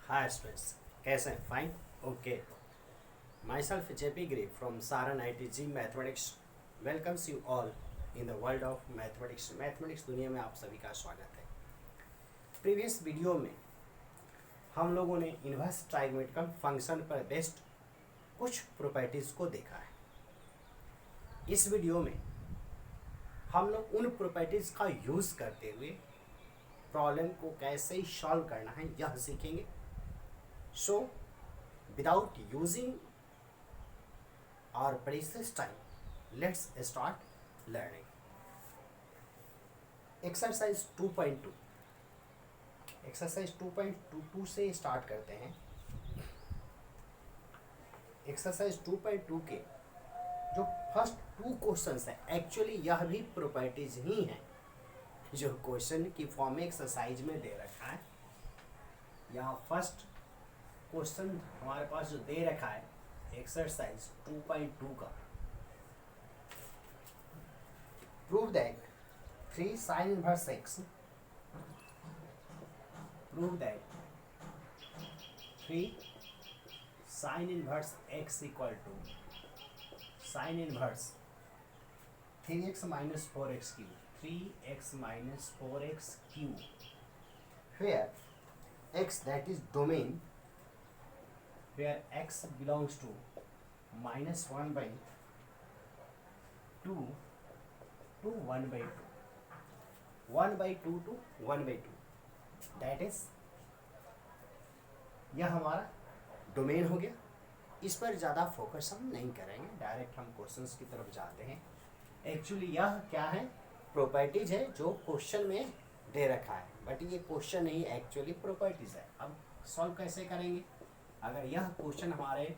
Hi students, कैसे हैं? Fine, okay. My self JP Gray from Saran ITG mathematics welcomes you all in the world of mathematics. Mathematics दुनिया में आप सभी का स्वागत है। प्रीवियस वीडियो में हम लोगों ने इन्वर्स ट्राइगोनोमेट्रिकल फंक्शन पर बेस्ड कुछ प्रॉपर्टीज़ को देखा है। इस वीडियो में हम लोग उन प्रॉपर्टीज़ का यूज़ करते हुए प्रॉब्लम को कैसे सॉल्व करना है यह सीखेंगे। So, without using our precious time, let's start learning. Exercise 2.2 Exercise 2.22 से स्टार्ट करते हैं। Exercise 2.2 के जो फर्स्ट टू क्वेश्चंस हैं, एक्चुअली यह भी प्रॉपर्टीज ही हैं जो क्वेश्चन की फॉर्म में एक्सरसाइज में दे रखा है। यहाँ फर्स्ट क्वेश्चन हमारे पास जो दे रखा है एक्सरसाइज 2.2 का, prove that 3 sin inverse x prove that 3 sin inverse x equal to sin inverse 3x minus 4x cube 3x minus 4x cube where x, that is domain, where x belongs to minus 1 by 2 to 1 by 2, 1 by 2 to 1 by 2, that is यह हमारा domain हो गया। इस पर ज़्यादा focus हम नहीं करेंगे, डायरेक्ट हम क्वेश्चंस की तरफ जाते हैं। एक्चुअली यह क्या है, प्रॉपर्टीज है जो क्वेश्चन में दे रखा है, बट ये क्वेश्चन नहीं, एक्चुअली प्रॉपर्टीज है। अब सॉल्व कैसे करेंगे? अगर यह क्वेश्चन हमारे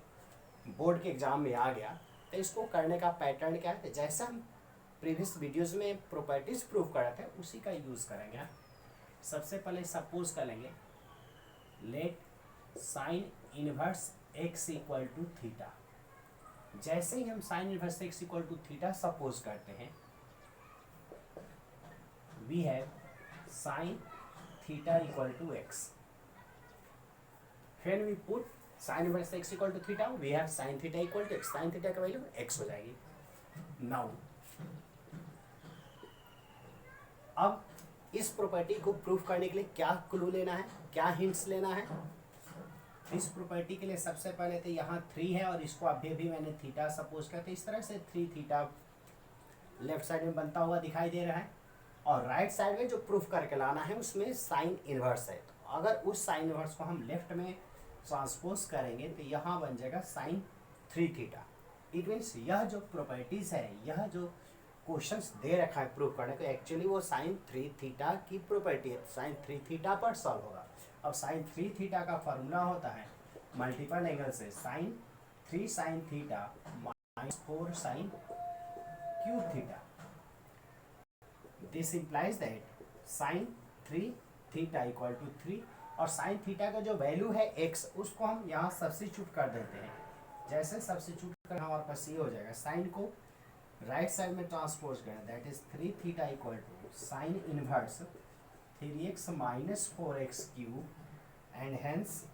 बोर्ड के एग्जाम में आ गया तो इसको करने का पैटर्न क्या है, जैसा हम प्रीवियस वीडियोस में प्रॉपर्टीज प्रूव कर रहे थे उसी का यूज़ करेंगे। सबसे पहले सपोज कर लेंगे let sine inverse X equal to theta. जैसे ही हम sine inverse X equal to theta suppose करते हैं, we have sine theta equal to X. When we put sin inverse x equal to theta, we have sin theta equal to x. sin theta का value x हो जाएगी। Now, अब इस property को proof करने के लिए क्या क्लू लेना है, क्या हिंट्स लेना है? इस प्रॉपर्टी के लिए सबसे पहले तो यहाँ 3 है और इसको अभी मैंने थीटा सपोज किया, तो इस तरह से 3 थीटा लेफ्ट साइड में बनता हुआ दिखाई दे रहा है, और राइट साइड में जो प्रूफ करके लाना है उसमें साइन इनवर्स है। तो अगर उस साइन इनवर्स को हम लेफ्ट में ट्रांसपोज करेंगे तो यहाँ बन जाएगा साइन 3 थीटा। इट मीन्स यह जो प्रॉपर्टीज है, यह जो क्वेश्चंस दे रखा है प्रूव करने को, एक्चुअली वो साइन 3 थीटा की प्रॉपर्टी है, साइन 3 थीटा पर सॉल्व होगा। अब साइन 3 थीटा का फॉर्मूला होता है मल्टीपल एंगल से sine 3 sine theta minus 4 sine cube theta. This implies that sine 3 theta equal to 3, और साइन थीटा का जो वैल्यू है x, उसको हम यहाँ सब्स्टिट्यूट कर देते हैं। जैसे सब्स्टिट्यूट कर हमारे पास ये हो जाएगा, साइन को राइट साइड में ट्रांसपोज करें, that is 3 theta equal to sine inverse 3x minus 4x cube, and hence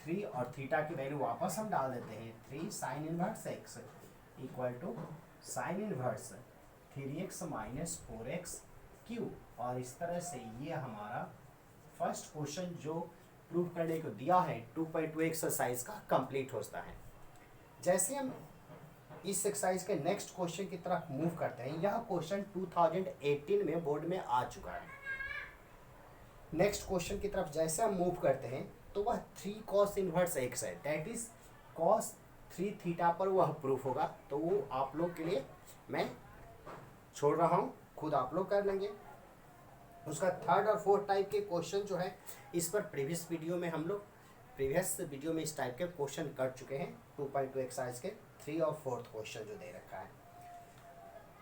3 और थीटा की वैल्यू वापस हम डाल देते हैं, 3 sine inverse x equal to sine inverse 3x minus 4x cube. और इस तरह से ये हमारा फर्स्ट क्वेश्चन जो प्रूव करने को दिया है 2.2 एक्सरसाइज का कंप्लीट होता है। जैसे हम इस एक्सरसाइज के नेक्स्ट क्वेश्चन की तरफ मूव करते हैं, यह क्वेश्चन 2018 में बोर्ड में आ चुका है। नेक्स्ट क्वेश्चन की तरफ जैसे हम मूव करते हैं तो वह 3 cos इनवर्स x है, दैट इज cos 3 थीटा पर वह प्रूफ होगा। तो वो आप लोग के लिए मैं छोड़ रहा हूँ, खुद आप लोग कर लेंगे। उसका थर्ड और फोर्थ टाइप के क्वेश्चन जो है, इस पर प्रीवियस वीडियो में इस टाइप के क्वेश्चन कर चुके हैं। 2.2 एक्सरसाइज के 3 और 4th क्वेश्चन जो दे रखा है।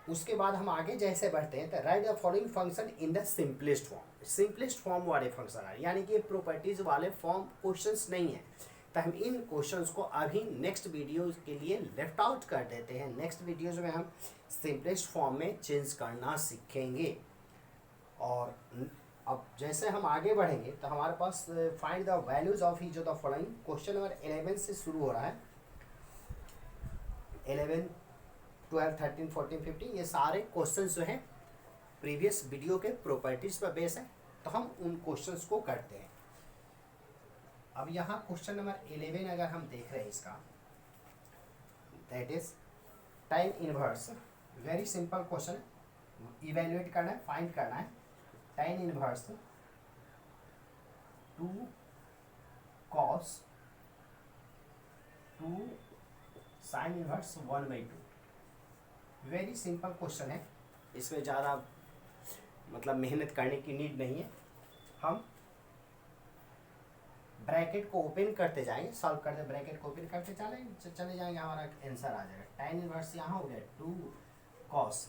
उसके बाद हम आगे जैसे बढ़ते हैं तो right the following function in the simplest form. Simplest form वाले फंक्शन है, यानी कि प्रॉपर्टीज वाले फॉर्म क्वेश्चंस नहीं है, तो हम इन क्वेश्चंस को अभी नेक्स्ट वीडियो के लिए लेफ्ट आउट कर देते हैं। नेक्स्ट वीडियोज में हम सिंपलेस्ट फॉर्म में चेंज करना सीखेंगे। और अब जैसे हम आगे बढ़ेंगे तो हमारे पास find the values of each of the following, question number 11 से शुरू हो रहा है। 11, 12, 13, 14, 15 ये सारे क्वेश्चन जो हैं प्रीवियस वीडियो के प्रॉपर्टीज पर बेस है, तो हम उन क्वेश्चंस को करते हैं। अब यहाँ क्वेश्चन नंबर 11 अगर हम देख रहे हैं इसका, that is tan inverse, very simple question है, इवेल्युएट करना है, फाइंड करना है। tan inverse 2 cos 2 sin inverse 1/2, very simple question है, इसमें ज़्यादा मतलब मेहनत करने की नीड नहीं है। हम ब्रैकेट को ओपन करते जाएंगे, सॉल्व करते ब्रैकेट को ओपन करते चले जाएंगे, हमारा आंसर आ जाएगा। tan इनवर्स यहाँ हो गया 2 cos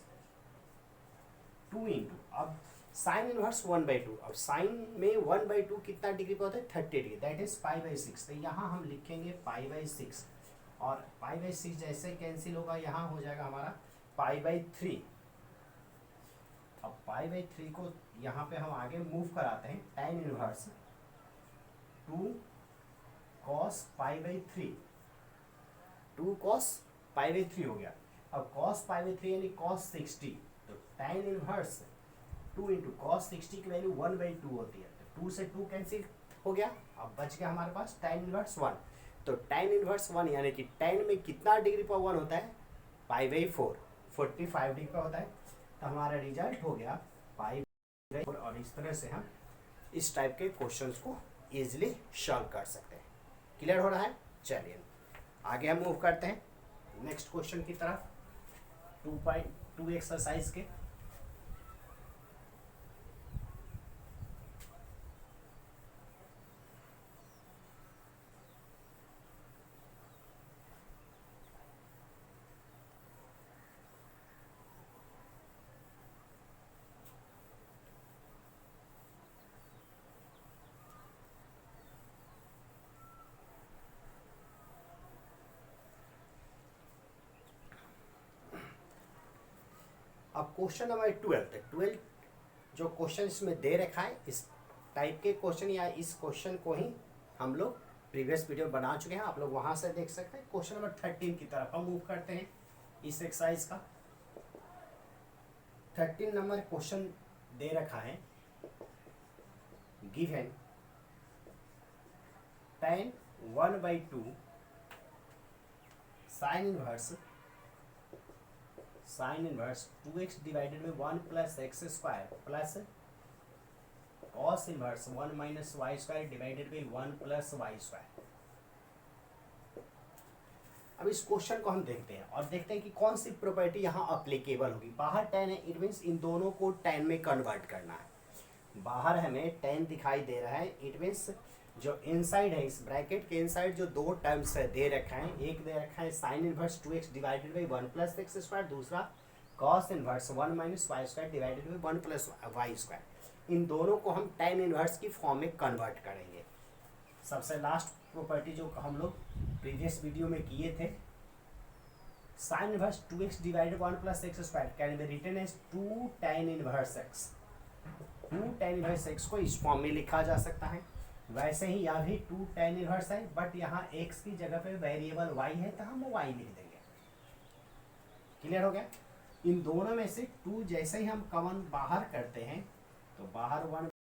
2 इंटू, अब साइन इनवर्स 1/2, अब साइन में 1/2 कितना डिग्री पे होता है 30 डिग्री, दैट इज π/6, तो यहाँ हम लिखेंगे π/6 और π/6 जैसे कैंसिल होगा यहाँ हो जाएगा हमारा π/3। अब π/3 को यहाँ पे हम आगे मूव कराते हैं, tan इनवर्स 2 cos π/3, 2 cos π/3 हो गया। अब cos π/3 यानी cos 60, तो tan इनवर्स 2 इंटू cos 60 की वैल्यू 1/2 होती है, तो 2 से 2 कैंसिल हो गया, अब बच गया हमारे पास tan इनवर्स 1। तो tan इनवर्स 1 यानी कि tan में कितना डिग्री पर 1 होता है π/4, 45 डिग्री पर होता है, तो हमारा रिजल्ट हो गया π/4। और इस तरह से हम इस टाइप के क्वेश्चंस को इजीली सॉल्व कर सकते हैं। क्लियर हो रहा है? चलिए आगे हम मूव करते हैं नेक्स्ट क्वेश्चन की तरफ, 2.2 एक्सरसाइज के। अब क्वेश्चन नंबर 12 जो क्वेश्चन इसमें दे रखा है, इस टाइप के क्वेश्चन या इस क्वेश्चन को ही हम लोग प्रीवियस वीडियो बना चुके हैं, आप लोग वहां से देख सकते हैं। क्वेश्चन नंबर 13 की तरफ हम मूव करते हैं इस एक्सरसाइज का। 13 नंबर क्वेश्चन दे रखा है, given tan 1/2 sign inverse 2x divided में 1 + x² plus cos inverse 1 - y² divided by 1 + y²। अब इस क्वेश्चन को हम देखते हैं और देखते हैं कि कौन सी प्रॉपर्टी यहाँ अप्लीकेबल होगी। बाहर tan है, इट मीन्स इन दोनों को tan में कन्वर्ट करना है। बाहर हमें tan दिखाई दे रहा है, इट मीन्स जो इनसाइड है, इस ब्रैकेट के इनसाइड जो दो टर्म्स है दे रखा है, एक दे रखा है sign inverse 2x divided by 1 + x², दूसरा cos inverse 1 - y² divided by 1 + y²। इन दोनों को हम tan इनवर्स की फॉर्म में कन्वर्ट करेंगे। सबसे लास्ट प्रॉपर्टी जो हम लोग प्रीवियस वीडियो में किए थे, sine inverse 2x divided 1 + x² can be written as 2 tan inverse x। 2 tan inverse x को इस फॉर्म में लिखा जा सकता है। वैसे ही यहाँ भी 2 tan इनवर्स है, बट यहाँ x की जगह पे वेरिएबल y है, तो हम y लिख देंगे। क्लियर हो गया? इन दोनों में से 2 जैसे ही हम कॉमन बाहर करते हैं, तो बाहर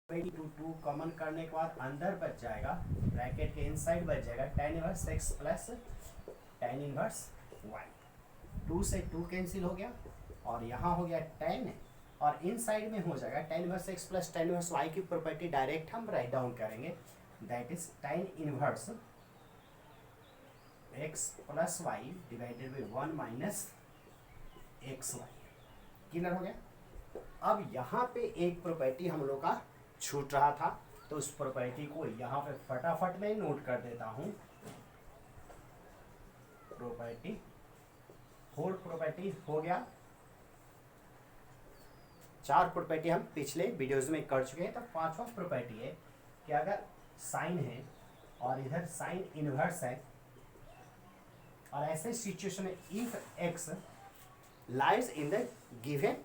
1/2 2 कॉमन करने के बाद अंदर बच जाएगा, ब्रैकेट के इनसाइड बच जाएगा tan inverse x plus tan inverse y। 2 से 2 कैंसिल हो गया और यहाँ हो गया tan, और इन साइड में हो जाएगा tan inverse x plus tan inverse y की प्रॉपर्टी डायरेक्ट हम राइट डाउन करेंगे, that is tan inverse x plus y divided by 1 - xy। Clear हो गया? अब यहाँ पे एक प्रॉपर्टी हम लोग का छूट रहा था, तो उस प्रॉपर्टी को यहाँ पे फटाफट में नोट कर देता हूँ। प्रॉपर्टी 4 प्रॉपर्टी हो गया, 4 प्रॉपर्टी हम पिछले वीडियोज में कर चुके हैं। तो 5वां प्रॉपर्टी है कि अगर साइन है और इधर साइन इनवर्स है, और ऐसे सिचुएशन में if x lies in the given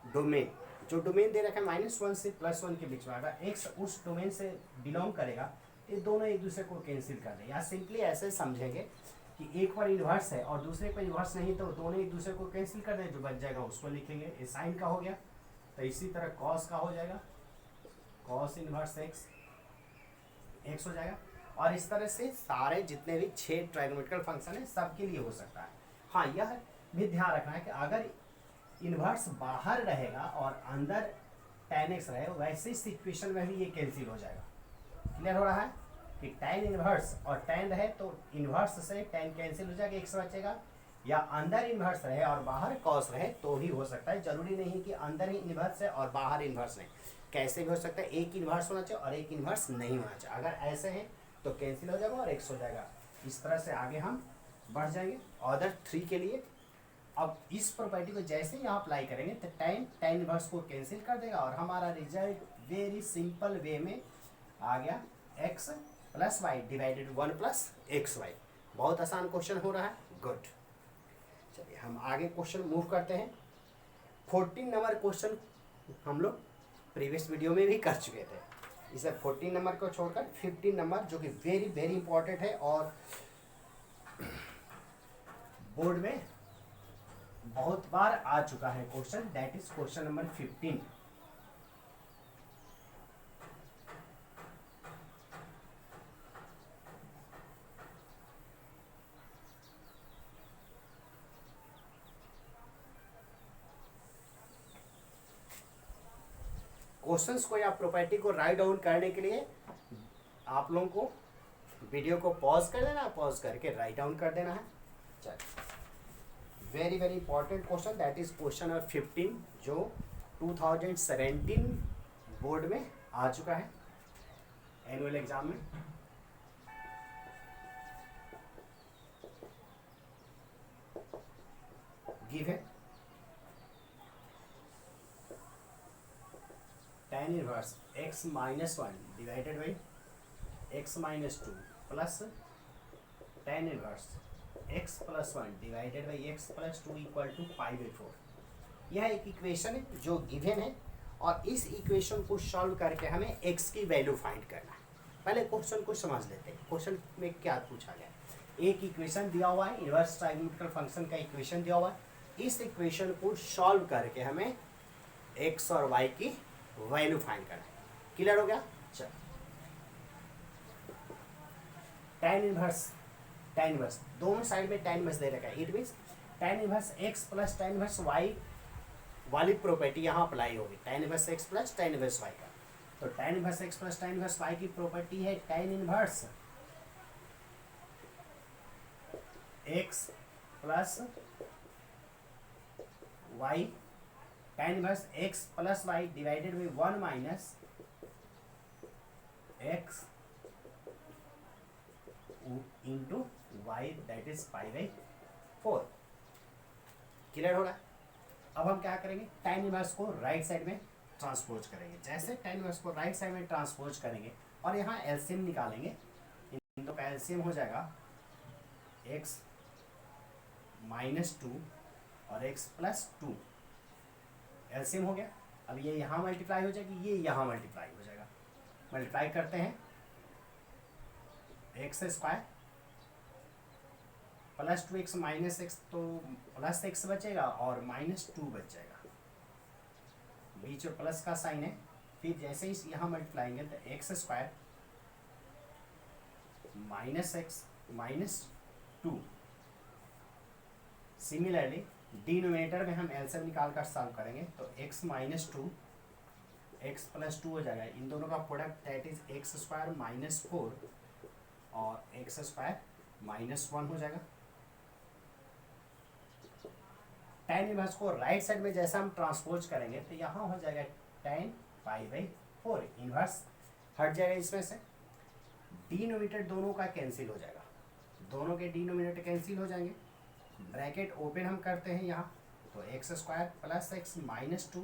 domain, जो डोमेन दे रखा है -1 से +1 के बीच में, अगर x उस डोमेन से बिलोंग करेगा, ये दोनों एक दूसरे को कैंसिल कर दें, या सिंपली ऐसे समझेंगे कि एक पर इन्वर्स है और दूसरे पर इन्वर्स नहीं, तो दोनों एक दूसरे को कैंसिल कर दें, जो बच जाएगा उसको लिखेंगे। ये साइन का हो गया। तो इसी तरह कॉस का हो जाएगा, कॉस इन्वर्स x हो जाएगा। और इस तरह से सारे जितने भी 6 ट्राइगोनोमेट्रिकल फंक्शन है सबके लिए हो सकता है। हाँ, यह भी ध्यान रखना है कि अगर इन्वर्स बाहर रहेगा और अंदर tan x रहे, वैसे सिचुएशन में भी ये कैंसिल हो जाएगा। क्लियर हो रहा है कि tan इन्वर्स और tan रहे तो इन्वर्स से tan कैंसिल हो जाएगा, x बचेगा, या अंदर इन्वर्स रहे और बाहर कॉस रहे तो भी हो सकता है। जरूरी नहीं कि अंदर ही इन्वर्स है और बाहर इन्वर्स नहीं, कैसे भी हो सकता है। एक इन्वर्स होना चाहिए और एक इन्वर्स नहीं होना चाहिए। अगर ऐसे हैं तो कैंसिल हो जाएगा और x हो जाएगा। इस तरह से आगे हम बढ़ जाएंगे ऑर्डर 3 के लिए। अब इस प्रॉपर्टी को जैसे ही यहाँ अप्लाई करेंगे तो tan इन्वर्स को कैंसिल कर देगा और हमारा रिजल्ट वेरी सिंपल वे में आ गया, x plus Y divided 1 plus X Y. बहुत आसान क्वेश्चन हो रहा है, गुड। चलिए हम आगे क्वेश्चन मूव करते हैं। 14 नंबर क्वेश्चन हम लोग प्रीवियस वीडियो में भी कर चुके थे। इसे 14 नंबर को छोड़कर 15 नंबर, जो कि वेरी वेरी इंपॉर्टेंट है और बोर्ड में बहुत बार आ चुका है question, that is question number 15। Questions को या प्रॉपर्टी को राइट डाउन करने के लिए आप लोगों को वीडियो को पॉज कर देना, पॉज करके राइट डाउन कर देना है। चलिए, very very important question, that is question number 15, जो 2017 बोर्ड में आ चुका है एनुअल एग्जाम में। गिव है tan inverse x minus 1 divided by x minus 2 plus tan inverse x plus 1 divided by x plus 2 equal to 5/4। यह एक equation है जो गिवन है और इस इक्वेशन को सॉल्व करके हमें x की वैल्यू फाइंड करना है। पहले क्वेश्चन को समझ लेते हैं। क्वेश्चन में क्या पूछा गया, एक इक्वेशन दिया हुआ है, इनवर्स ट्राइगोनोमेट्रिकल फंक्शन का इक्वेशन दिया हुआ है। इस इक्वेशन को सॉल्व करके हमें x और y की वैल्यू फाइंड करना है। क्लियर हो गया? चलो, tan इनवर्स दोनों साइड में tan इनवर्स दे रखा है। It means tan inverse x plus tan inverse y वाली प्रॉपर्टी यहाँ अप्लाई होगी, tan inverse x plus tan inverse y का। तो tan inverse x plus tan inverse y की प्रॉपर्टी है tan inverse x plus y, tan inverse x plus y divided by 1 minus x into y, that is 5/4। Clear होगा? अब हम क्या करेंगे, tan inverse को राइट साइड में transpose करेंगे। जैसे tan इनवर्स को राइट साइड में ट्रांसपोज करेंगे और यहाँ एलसीएम निकालेंगे, इन दो का एलसीएम हो जाएगा x माइनस 2 और x प्लस 2, एलसीएम हो गया। अब ये यहाँ मल्टीप्लाई हो जाएगी, ये यहाँ मल्टीप्लाई हो जाएगा। मल्टीप्लाई करते हैं, x square plus 2x minus x, तो प्लस x बचेगा और माइनस 2 बच जाएगा, बीच में प्लस का साइन है। फिर जैसे ही यहाँ मल्टीप्लाएंगे तो X square minus X minus 2। Similarly denominator में हम एलसीएम निकाल कर सॉल्व करेंगे तो x माइनस 2 x प्लस 2 हो जाएगा। इन दोनों का product that is x square minus 4 और एक्स स्क्वायर माइनस 1 हो जाएगा। tan इनवर्स को राइट साइड में जैसा हम ट्रांसपोज करेंगे तो यहाँ हो जाएगा tan π/4, इनवर्स हट जाएगा इसमें से। डिनोमिनेटर दोनों का कैंसिल हो जाएगा, दोनों के डिनोमिनेटर कैंसिल हो जाएंगे। ब्रैकेट ओपन हम करते हैं यहाँ, तो X square plus X minus 2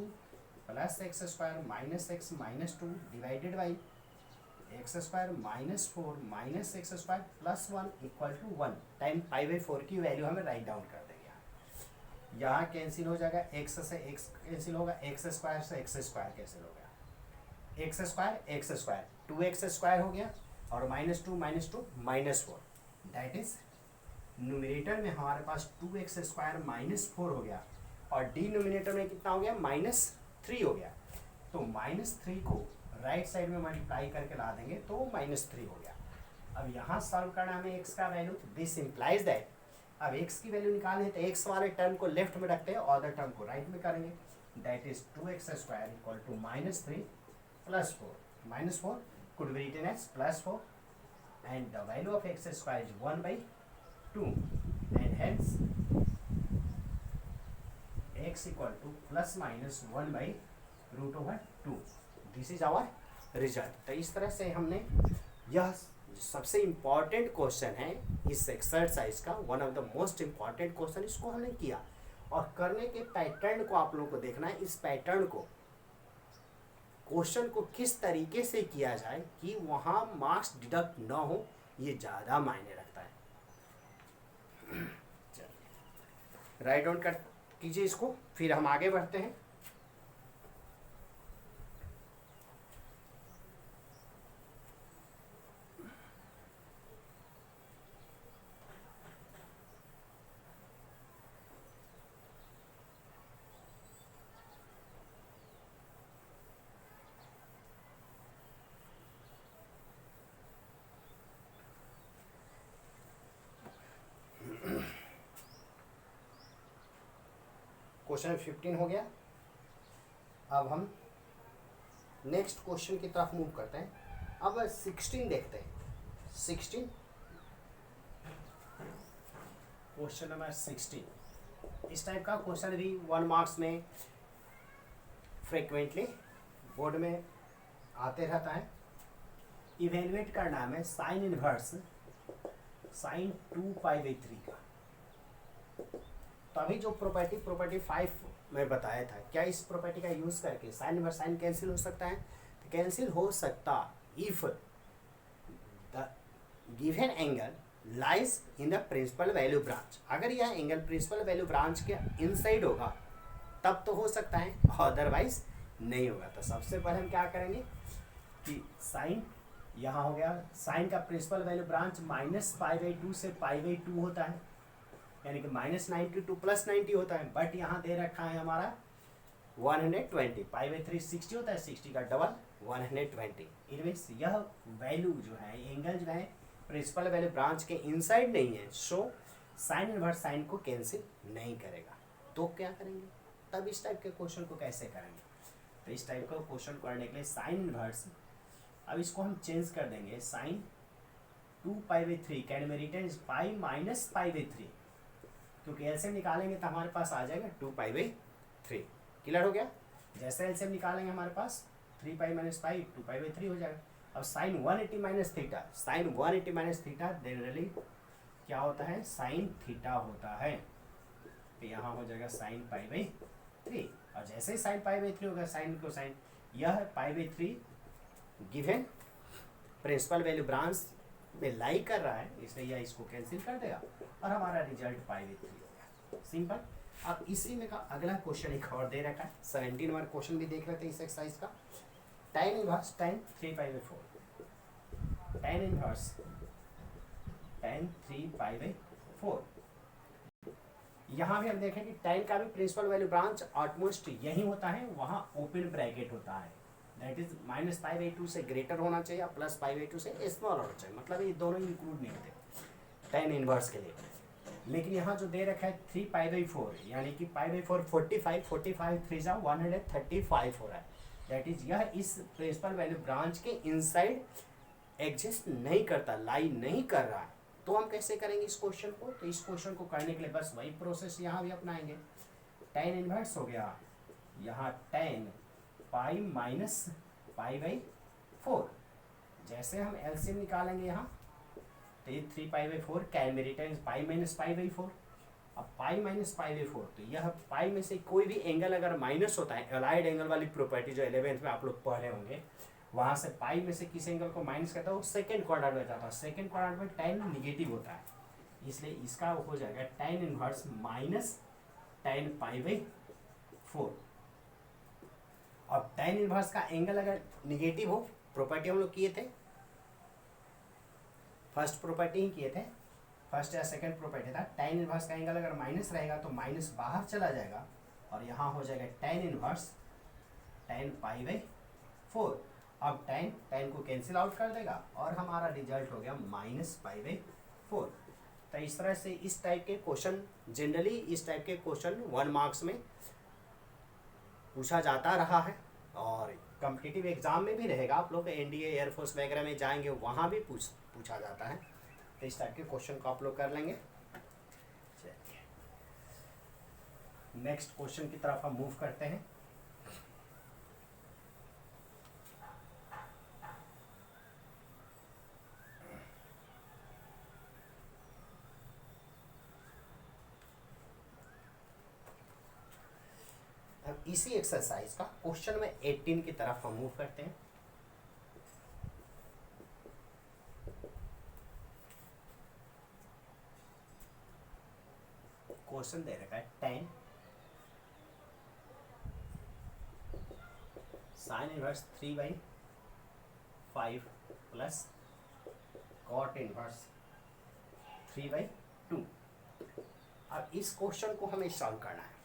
plus X square minus X minus 2 divided by X square minus 4 minus X square plus 1 equal to 1। tan π/4 की वैल्यू हमें राइट डाउन कर देंगे यहाँ। यहाँ कैंसिल हो जाएगा, एक्स से एक्स कैंसिल होगा, एक्स स्क्वायर से एक्स स्क्वायर कैंसिल हो गया, एक्स स्क्वायर 2x स्क्वायर हो गया और -2 -4 दैट इज न्यूमरेटर में हमारे पास 2x स्क्वायर -4 हो गया और डिनोमिनेटर में कितना हो गया -3 हो गया। तो -3 को राइट साइड में मल्टीप्लाई करके ला देंगे तो -3 हो गया। अब यहाँ सॉल्व करना हमें x का वैल्यू, दिस इम्प्लाइज दैट अब x की वैल्यू निकालें तो x वाले टर्म को लेफ्ट में रखते हैं और अदर टर्म को राइट में करेंगे। That is 2x square equal to -3 + 4 -4 could be written as +4 and the value of x square is 1/2 and hence x equal to ±1/√2। This is our result. तो इस तरह से हमने यह सबसे इम्पॉर्टेंट क्वेश्चन है इस एक्सरसाइज का, one of the most important question, इसको हमने किया। और करने के पैटर्न को आप लोगों को देखना है, इस पैटर्न को क्वेश्चन को किस तरीके से किया जाए कि वहाँ मार्क्स डिडक्ट ना हो, ये ज़्यादा मायने रखता है। राइट डाउन कर कीजिए इसको, फिर हम आगे बढ़ते हैं। क्वेश्चन 15 हो गया। अब हम नेक्स्ट क्वेश्चन की तरफ मूव करते हैं। अब 16 देखते हैं। 16 क्वेश्चन नंबर 16 इस टाइप का क्वेश्चन भी 1 मार्क्स में फ्रिक्वेंटली बोर्ड में आते रहता है। इवेलुएट करना है साइन इनवर्स साइन 2π/3 का। तो अभी जो प्रॉपर्टी 5 में बताया था, क्या इस प्रॉपर्टी का यूज करके साइन इनवर्स साइन कैंसिल हो सकता है? तो कैंसिल हो सकता if the given angle lies in the principal value branch. अगर यह एंगल प्रिंसिपल वैल्यू ब्रांच के इनसाइड होगा तब तो हो सकता है, अदरवाइज नहीं होगा। तो सबसे पहले हम क्या करेंगे कि साइन यहाँ हो गया, साइन का प्रिंसिपल वैल्यू ब्रांच -π/2 से π/2 होता है, यानी कि -90 to +90 होता है। बट यहाँ दे रखा है हमारा 120, π/3 60 होता है, 60 का डबल 120। इट मीन्स यह वैल्यू जो है, एंगल जो है प्रिंसिपल वैल्यू ब्रांच के इनसाइड नहीं है, सो साइन इनवर्स साइन को कैंसिल नहीं करेगा। तो क्या करेंगे तब, इस टाइप के क्वेश्चन को कैसे करेंगे? तो इस टाइप का क्वेश्चन करने के लिए साइन इनवर्स, अब इसको हम चेंज कर देंगे, साइन 2π/3 कैन बी रिटन पाई -π/3, क्योंकि एलसीएम निकालेंगे तो हमारे पास आ जाएगा 2π/3। क्लियर हो गया? जैसे एलसीएम निकालेंगे हमारे पास 3π - π 2π/3 हो जाएगा। अब sine 180 - theta, sine 180 - theta generally क्या होता है, साइन थीटा होता है। तो यहाँ हो जाएगा साइन π/3, और जैसे ही साइन π/3 होगा, साइन को साइन, यह π/3 गिवन प्रिंसिपल वैल्यू ब्रांच में लाई कर रहा है, इसलिए यह इसको कैंसिल कर देगा और हमारा रिजल्ट π/3 हो गया। सिंपल। अब इसी में का अगला क्वेश्चन एक और दे रखा है, 17 नंबर क्वेश्चन भी देख लेते हैं इस एक्सरसाइज का। tan inverse tan 3π/4, tan inverse tan 3π/4। यहाँ भी हम देखें कि tan का भी प्रिंसिपल वैल्यू ब्रांच ऑलमोस्ट यही होता है, वहाँ ओपन ब्रैकेट होता है, दैट इज -π/2 से ग्रेटर होना चाहिए, +π/2 से स्मॉल होना चाहिए, मतलब ये दोनों इंक्लूड नहीं होते tan इनवर्स के लिए। लेकिन यहाँ जो दे रखा है 3π/4, यानी कि π/4 45, 45 3 जा 135 हो रहा है, दैट इज यह इस प्रिंसिपल वैल्यू ब्रांच के इनसाइड एग्जिस्ट नहीं करता, लाई नहीं कर रहा है। तो हम कैसे करेंगे इस क्वेश्चन को? तो इस क्वेश्चन को करने के लिए बस वही प्रोसेस यहाँ भी अपनाएंगे। tan इनवर्स हो गया यहाँ tan π - π/4, जैसे हम एलसीएम निकालेंगे यहाँ तो ये 3π/4 कैन बी रिटन पाई -π/4। अब पाई -π/4, तो यह पाई में से कोई भी एंगल अगर माइनस होता है, एलाइड एंगल वाली प्रॉपर्टी जो 11th में आप लोग पढ़े होंगे, वहाँ से पाई में से किस एंगल को माइनस करता है वो सेकेंड क्वाड्रेंट में जाता है, सेकेंड क्वाड्रेंट में tan निगेटिव होता है, इसलिए इसका हो जाएगा tan inverse tan pi by 4। अब tan इनवर्स का एंगल अगर निगेटिव हो, प्रॉपर्टी हम लोग किए थे, फर्स्ट प्रॉपर्टी ही किए थे, फर्स्ट या सेकंड प्रॉपर्टी था, tan इनवर्स का एंगल अगर माइनस रहेगा तो माइनस बाहर चला जाएगा और यहाँ हो जाएगा tan inverse tan pi by 4। अब tan को कैंसिल आउट कर देगा और हमारा रिजल्ट हो गया माइनस पाई बाई 4। तो इस तरह से इस टाइप के क्वेश्चन, जनरली इस टाइप के क्वेश्चन 1 मार्क्स में पूछा जाता रहा है और कॉम्पिटिटिव एग्जाम में भी रहेगा। आप लोग एनडीए एयरफोर्स वगैरह में जाएंगे वहाँ भी पूछा जाता है। तो इस टाइप के क्वेश्चन को आप लोग कर लेंगे। चलिए नेक्स्ट क्वेश्चन की तरफ हम मूव करते हैं। अब इसी एक्सरसाइज का क्वेश्चन में 18 की तरफ हम मूव करते हैं। क्वेश्चन दे रखा है tan sine inverse 3/5 plus cot inverse 3/2। अब इस क्वेश्चन को हमें सॉल्व करना है।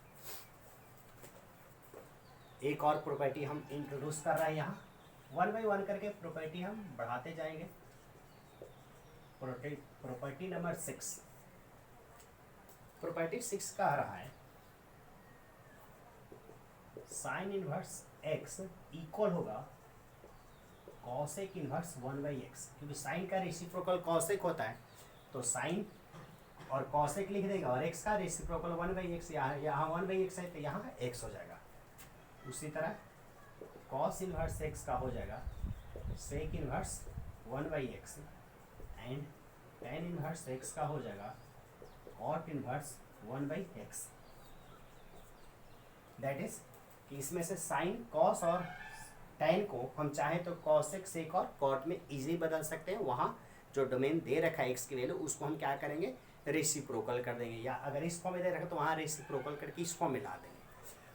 एक और प्रॉपर्टी हम इंट्रोड्यूस कर रहे हैं यहाँ, 1 बाई 1 करके प्रॉपर्टी हम बढ़ाते जाएंगे। प्रॉपर्टी नंबर 6, प्रॉपर्टी 6 कह रहा है साइन इनवर्स x इक्वल होगा कॉसेक इनवर्स 1/x, क्योंकि साइन का रेसिप्रोकल कॉसेक होता है तो साइन और कॉसेक लिख देगा और x का रेसिप्रोकल 1/x, यहाँ 1/x है तो यहाँ x हो जाएगा। उसी तरह कॉस इनवर्स x का हो जाएगा sec inverse 1/x and tan inverse x का हो जाएगा cot inverse 1/x। That is कि इसमें से साइन, कॉस और tan को हम चाहे तो कॉसेक, सेक और कॉट में इजीली बदल सकते हैं। वहाँ जो डोमेन दे रखा है x की वैल्यू उसको हम क्या करेंगे, रेसिप्रोकल कर देंगे, या अगर इस फॉर्म में दे रखा है तो वहाँ रेसिप्रोकल करके इस फॉर्म में ला देंगे।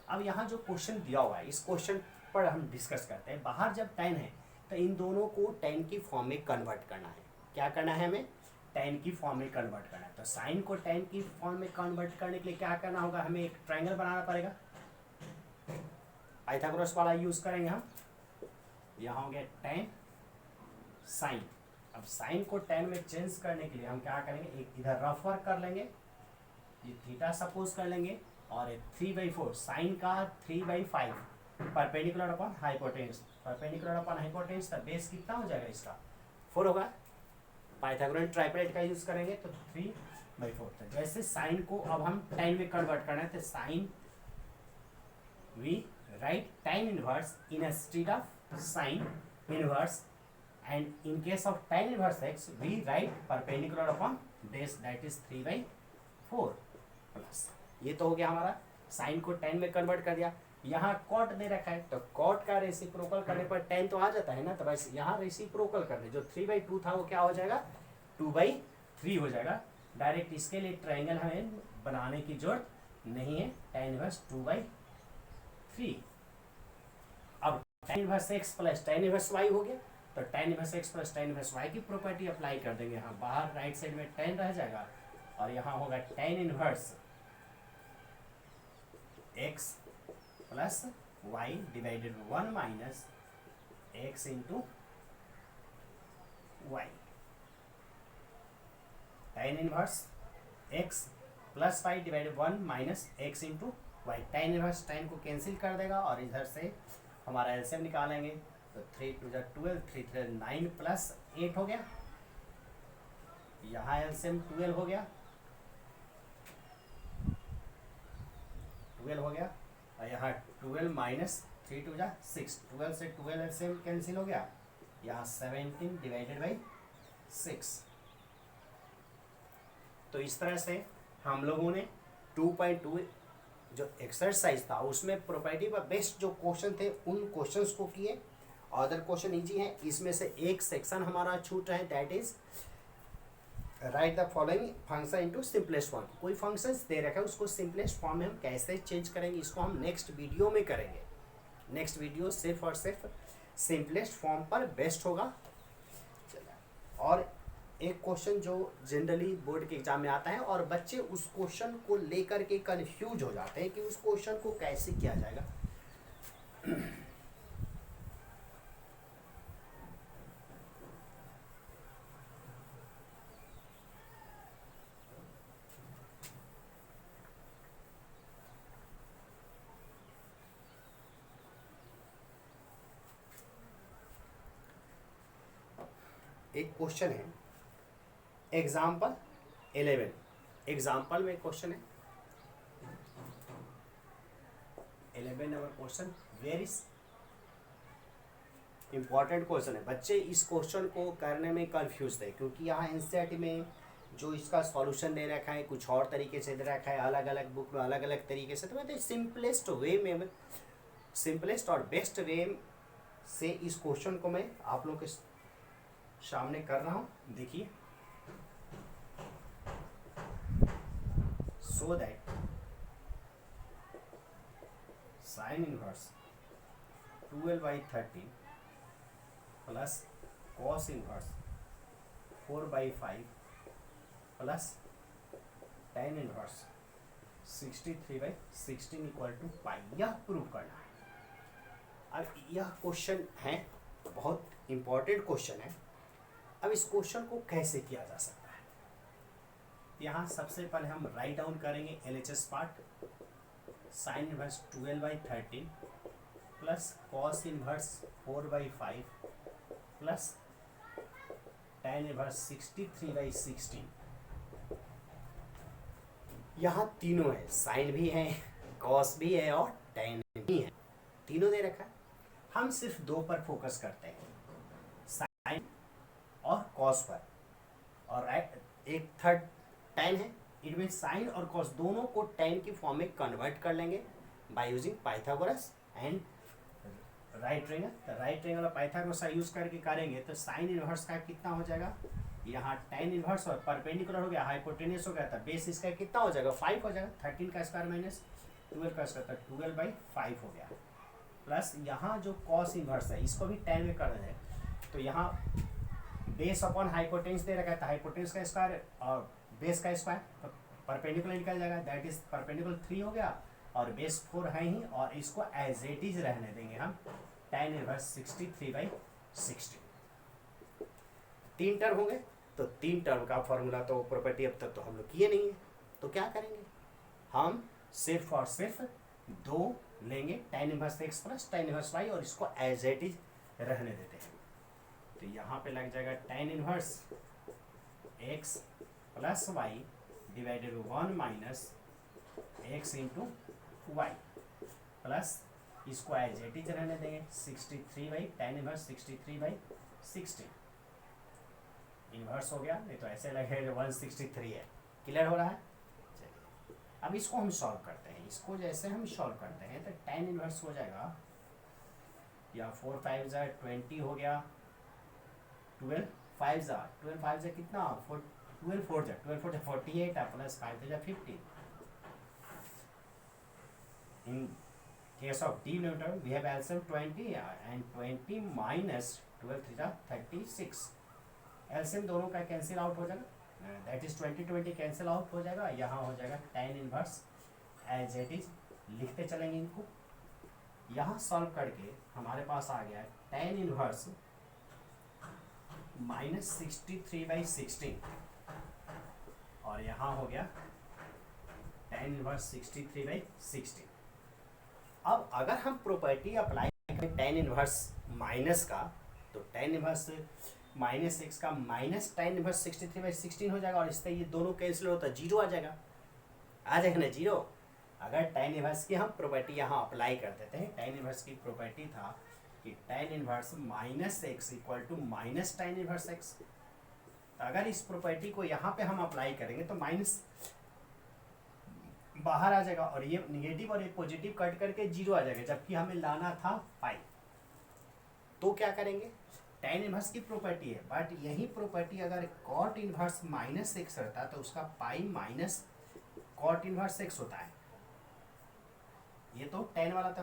अब यहाँ जो क्वेश्चन दिया हुआ है इस क्वेश्चन पर हम डिस्कस करते हैं। बाहर जब tan है तो इन दोनों को tan की फॉर्म में कन्वर्ट करना है। क्या करना है हमें, tan की फॉर्म में कन्वर्ट करना है। तो साइन को tan की फॉर्म में कन्वर्ट करने के लिए क्या करना होगा, हमें एक ट्रायंगल बनाना पड़ेगा। पाइथागोरस वाला यूज करेंगे हम। यहाँ हो गया tan साइन। अब साइन को tan में चेंज करने के लिए हम क्या करेंगे, एक इधर रफ वर्क कर लेंगे, ये थीटा सपोज कर लेंगे और 3/4 साइन का 3/5 perpendicular upon hypotenuse, perpendicular upon hypotenuse, तो बेस कितना हो जाएगा इसका 4 होगा। पाइथागोरस ट्राइपलेट का यूज करेंगे तो 3/4। तो जैसे साइन को अब हम tan में कन्वर्ट करना है तो sine we write tan inverse instead of sine inverse and in case of tan inverse x we write perpendicular upon base, that is 3/4 plus. ये तो हो गया हमारा, साइन को tan में कन्वर्ट कर दिया। यहाँ कॉट दे रखा है तो कॉट का रेसिप्रोकल करने पर tan तो आ जाता है ना, तो बस यहाँ रेसिप्रोकल कर दे, जो 3/2 था वो क्या हो जाएगा 2/3 हो जाएगा। डायरेक्ट इसके लिए ट्रायंगल हमें बनाने की जरूरत नहीं है, tan इनवर्स 2/3। अब tan inverse x plus tan inverse y हो गया, तो tan inverse x plus tan inverse y की प्रॉपर्टी अप्लाई कर देंगे। यहाँ बाहर राइट साइड में tan रह जाएगा और यहाँ होगा tan inverse x plus y divided 1 minus x into y। tan inverse x plus y divided 1 minus x into y। tan inverse tan को कैंसिल कर देगा और इधर से हमारा एलसीएम निकालेंगे तो 3 2 12, 3 3 9 प्लस 8 हो गया। यहाँ एलसीएम 12 हो गया, 12 हो गया और यहाँ 12 माइनस 3 2 6, 12 से 12 एलसीएम कैंसिल हो गया। यहाँ 17 डिवाइडेड बाई 6। तो इस तरह से हम लोगों ने 2.2 जो एक्सरसाइज था उसमें प्रॉपर्टी पर बेस्ड जो क्वेश्चन थे उन क्वेश्चंस को किए। अदर क्वेश्चन इजी है, इसमें से एक सेक्शन हमारा छूट रहा है, that is right the following function into simplest form. कोई फंक्शंस दे रखा है उसको सिंपलेस्ट फॉर्म में हम कैसे चेंज करेंगे, इसको हम नेक्स्ट वीडियो में करेंगे। नेक्स्ट वीडियो सिर्फ और सिर्फ सिंपलेस्ट फॉर्म पर बेस्ड होगा। और एक क्वेश्चन जो जनरली बोर्ड के एग्जाम में आता है और बच्चे उस क्वेश्चन को लेकर के कंफ्यूज हो जाते हैं कि उस क्वेश्चन को कैसे किया जाएगा। एक क्वेश्चन है एग्जाम्पल 11, एग्जाम्पल में क्वेश्चन है 11 number question, very important question है। बच्चे इस क्वेश्चन को करने में कंफ्यूज थे क्योंकि यहाँ एनसीईआरटी में जो इसका सॉल्यूशन दे रखा है कुछ और तरीके से दे रखा है, अलग अलग बुक में अलग अलग तरीके से। तो मैं सिंपलेस्ट वे में, सिंपलेस्ट और बेस्ट वे से इस क्वेश्चन को मैं आप लोगों के सामने कर रहा हूँ। देखिए, so that sine inverse 12/13 plus cos inverse 4/5 plus tan inverse 63/16 equal to pi, यह प्रूव करना है। अब यह क्वेश्चन है, बहुत इंपॉर्टेंट क्वेश्चन है। अब इस क्वेश्चन को कैसे किया जा सकता है, यहाँ सबसे पहले हम राइट डाउन करेंगे LHS part. Sign inverse 12/13 plus cos inverse 4/5 plus tan inverse 63/16। यहाँ तीनों है, साइन भी है, कॉस भी है और tan भी है, तीनों दे रखा है। हम सिर्फ दो पर फोकस करते हैं, साइन और कॉस पर, और एक थर्ड tan है। इट मीन साइन और कॉस दोनों को tan की फॉर्म में कन्वर्ट कर लेंगे by using Pythagoras and right triangle. तो राइट ट्रायंगल और पाइथागोरस का यूज करके करेंगे तो साइन इनवर्स का कितना हो जाएगा, यहाँ tan इनवर्स और परपेंडिकुलर हो गया, हाइपोटेन्यूस हो गया, तो बेस इसका कितना हो जाएगा 5 हो जाएगा। 13 का स्क्वायर माइनस 12 का स्क्वायर, तो 12/5 हो गया। प्लस यहाँ जो कॉस इनवर्स है इसको भी tan में कर दें, तो यहाँ बेस अपॉन हाइपोटेन्यूस दे रखा है, तो हाइपोटेन्यूस का स्क्वायर और बेस का स्क्वायर, तो परपेंडिकुलर निकल जाएगा, दैट इज परपेंडिकुलर 3 हो गया और बेस 4 है ही, और इसको एज इट इज रहने देंगे हम tan इनवर्स 63/16। तीन टर्म होंगे, तो तीन टर्म का फॉर्मूला तो प्रॉपर्टी अब तक तो हम लोग किए नहीं है, तो क्या करेंगे, हम सिर्फ और सिर्फ दो लेंगे tan inverse x plus tan inverse y और इसको एज इट इज रहने देते हैं। तो यहाँ पे लग जाएगा tan inverse x plus y divided 1 minus x into Y plus इसको एज इट इज रहने देंगे 63/tan इनवर्स 63/16 इनवर्स हो गया, नहीं तो ऐसे लगेगा 163 है। क्लियर हो रहा है। चलिए अब इसको हम सॉल्व करते हैं। इसको जैसे हम सॉल्व करते हैं तो tan इनवर्स हो जाएगा, या 4 5 जा 20 हो गया, 12 5 जा कितना 12 4 जा 48 है, प्लस 5 जा 50। इन case of denominator we have LCM 20 and 20 minus 12 3 जा 36। LCM दोनों का कैंसिल आउट हो जाएगा, दैट इज 20 कैंसिल आउट हो जाएगा। यहाँ हो जाएगा tan inverse as it is, लिखते चलेंगे इनको। यहाँ सॉल्व करके हमारे पास आ गया tan इनवर्स माइनस 63/16 और यहाँ हो गया tan इनवर्स 63/16। अब अगर हम प्रॉपर्टी अप्लाई करें tan इनवर्स माइनस का, तो tan इनवर्स माइनस x का माइनस tan इनवर्स 63/16 हो जाएगा, और इससे ये दोनों कैंसिल होता है, जीरो आ जाएगा ना जीरो। अगर tan इनवर्स की हम प्रॉपर्टी यहाँ अप्लाई कर देते हैं, tan इनवर्स की प्रॉपर्टी था कि tan inverse minus x equal to minus tan inverse x। अगर इस प्रॉपर्टी को यहाँ पे हम अप्लाई करेंगे तो माइनस बाहर आ जाएगा और ये निगेटिव और ये पॉजिटिव कट करके जीरो आ जाएगा, जबकि हमें लाना था 5। तो क्या करेंगे, tan इनवर्स की प्रॉपर्टी है, बट यही प्रॉपर्टी अगर cot इनवर्स माइनस एक्स रहता तो उसका pi minus cot inverse x होता है। ये तो tan वाला तो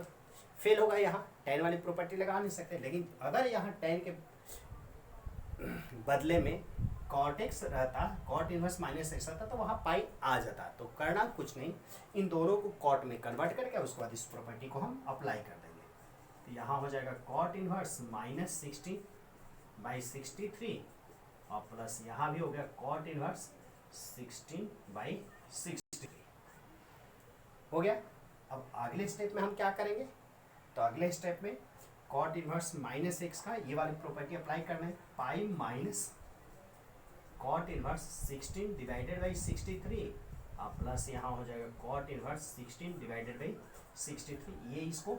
फेल होगा, यहाँ tan वाली प्रॉपर्टी लगा नहीं सकते। लेकिन अगर यहाँ tan के बदले में cot x रहता, cot इनवर्स माइनस एक्स रहता तो वहाँ पाई आ जाता। तो करना कुछ नहीं, इन दोनों को cot में कन्वर्ट करके उसके बाद इस प्रॉपर्टी को हम अप्लाई कर देंगे। तो यहाँ हो जाएगा cot इनवर्स माइनस 16/63 और प्लस यहाँ भी हो गया cot इनवर्स 16/63 हो गया। अब अगले स्टेप में हम क्या करेंगे, तो अगले स्टेप में cot इनवर्स माइनस एक्स का ये वाली प्रॉपर्टी अप्लाई करना है, पाई माइनस cot इनवर्स 16/63 और प्लस यहाँ हो जाएगा cot इनवर्स 16/63। ये इसको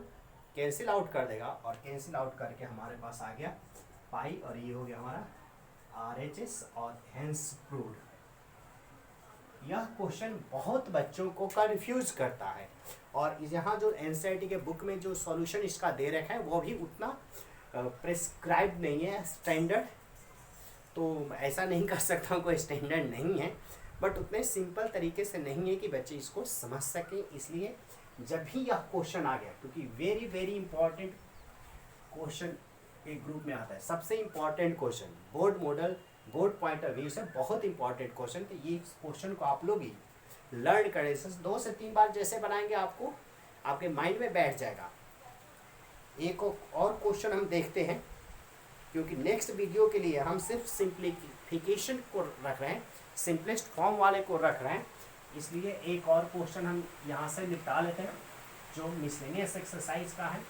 कैंसिल आउट कर देगा और कैंसिल आउट करके हमारे पास आ गया पाई और ये हो गया हमारा RHS और हेंस प्रूव्ड। यह क्वेश्चन बहुत बच्चों को कंफ्यूज करता है और यहाँ जो NCERT के बुक में जो सॉल्यूशन इसका दे रखा है वो भी उतना प्रेस्क्राइब नहीं है, स्टैंडर्ड तो ऐसा नहीं कर सकता हूँ, कोई स्टैंडर्ड नहीं है, बट उतने सिंपल तरीके से नहीं है कि बच्चे इसको समझ सकें। इसलिए जब भी यह क्वेश्चन आ गया, क्योंकि वेरी वेरी इंपॉर्टेंट क्वेश्चन एक ग्रुप में आता है, सबसे important question board model board point of view से बहुत इंपॉर्टेंट क्वेश्चन। तो ये क्वेश्चन को आप लोग ही लर्न करें, 2 से 3 बार जैसे बनाएंगे आपको आपके माइंड में बैठ जाएगा। एक और क्वेश्चन हम देखते हैं, क्योंकि नेक्स्ट वीडियो के लिए हम सिर्फ सिंप्लीफिकेशन को रख रहे हैं, सिंपलेस्ट फॉर्म वाले को रख रहे हैं, इसलिए एक और क्वेश्चन हम यहाँ से निपटा लेते हैं जो मिसलेनियस एक्सरसाइज का है।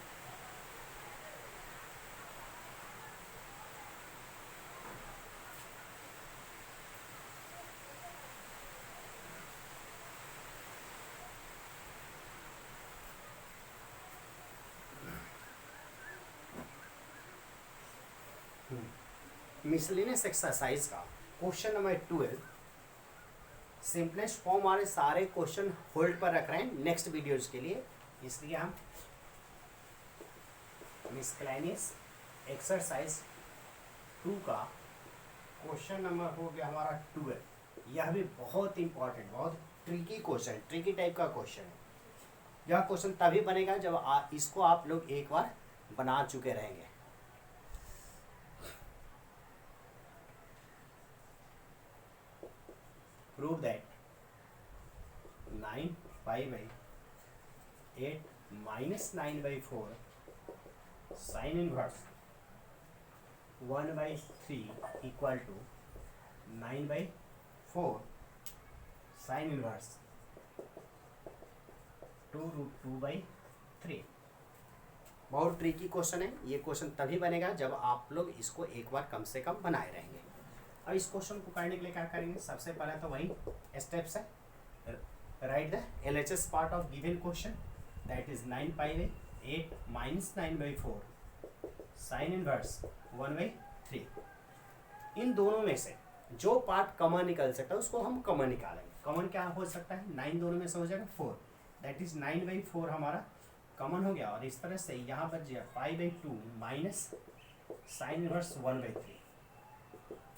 मिसलेनियस एक्सरसाइज का क्वेश्चन नंबर 12, सिंपलेस्ट फॉर्म वाले सारे क्वेश्चन होल्ड पर रख रहे हैं नेक्स्ट वीडियोज के लिए, इसलिए हम मिसलेनियस एक्सरसाइज 2 का क्वेश्चन नंबर हो गया हमारा 12। यह भी बहुत इंपॉर्टेंट, बहुत ट्रिकी क्वेश्चन, ट्रिकी टाइप का क्वेश्चन है। यह क्वेश्चन तभी बनेगा जब इसको आप लोग एक बार बना चुके रहेंगे। Prove that 9π/8 minus 9/4 sin inverse 1/3 equal to 9/4 sin inverse 2√2/3। बहुत ट्रिकी क्वेश्चन है। ये क्वेश्चन तभी बनेगा जब आप लोग इसको एक बार कम से कम बनाए रहेंगे। अब इस क्वेश्चन को करने के लिए क्या करेंगे, सबसे पहले तो वही स्टेप्स है, right the LHS part of given question that is 9π/8 minus 9/4 sine inverse 1/3। इन दोनों में से जो पार्ट कॉमन निकल सकता है उसको हम कॉमन निकालेंगे। कॉमन क्या हो सकता है, 9 दोनों में से हो जाएगा 4, दैट इज 9/4 हमारा कॉमन हो गया और इस तरह से यहाँ बच गया π/2 minus sine inverse 1/3।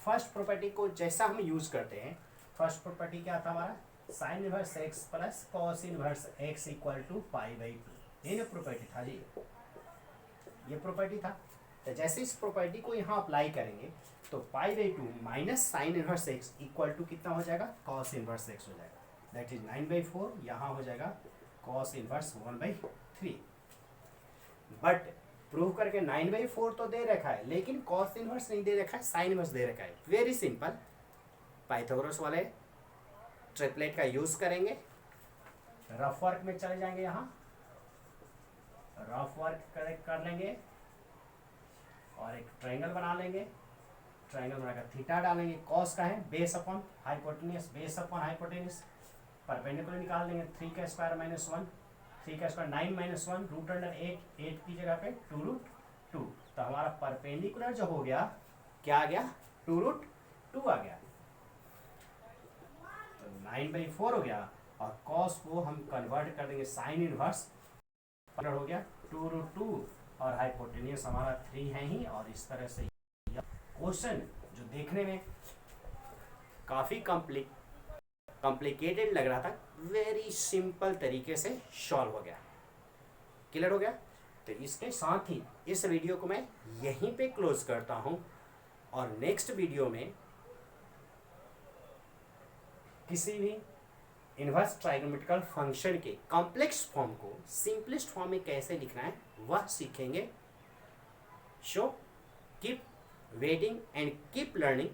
First property को जैसा हम यूज करते हैं, फर्स्ट प्रॉपर्टी क्या था हमारा, sine inverse X plus cos inverse X equal to π/2। ये प्रॉपर्टी था जी, ये प्रॉपर्टी था। तो जैसे इस प्रॉपर्टी को यहाँ अप्लाई करेंगे तो π/2 minus sine inverse X equal to कितना हो जाएगा, कॉस इनवर्स एक्स हो जाएगा, दैट इज 9/4। यहाँ हो जाएगा कॉस इनवर्स 1/3। बट प्रूव करके 9/4 तो दे रखा है, लेकिन कॉस इनवर्स नहीं दे रखा है, साइन इनवर्स दे रखा है। वेरी सिंपल, पाइथागोरस वाले ट्रिपलेट का यूज करेंगे। रफ वर्क में चले जाएंगे, यहाँ रफ वर्क कर लेंगे और एक ट्रायंगल बना लेंगे। ट्रायंगल बनाकर थीटा डालेंगे, कॉस का है base upon hypotenuse, base upon hypotenuse, perpendicular निकाल देंगे। 3 का स्क्वायर माइनस 1, 3 का स्क्वायर 9 माइनस 1 रूट अंडर 8, 8 की जगह पे 2√2। तो हमारा परपेंडिकुलर जो हो गया क्या आ गया, 2√2 आ गया, तो 9/4 हो गया। और कॉस को हम कन्वर्ट कर देंगे साइन इनवर्स, हो गया 2√2 और हाइपोटेन्यूस हमारा 3 है ही, और इस तरह से क्वेश्चन जो देखने में काफ़ी कॉम्प्लिकेटेड लग रहा था, वेरी सिंपल तरीके से सॉल्व हो गया। क्लियर हो गया? तो इसके साथ ही इस वीडियो को मैं यहीं पे क्लोज करता हूं और नेक्स्ट वीडियो में किसी भी इनवर्स ट्राइगोनोमेट्रिकल फंक्शन के कॉम्प्लेक्स फॉर्म को सिंपलेस्ट फॉर्म में कैसे लिखना है वह सीखेंगे। So keep waiting and keep learning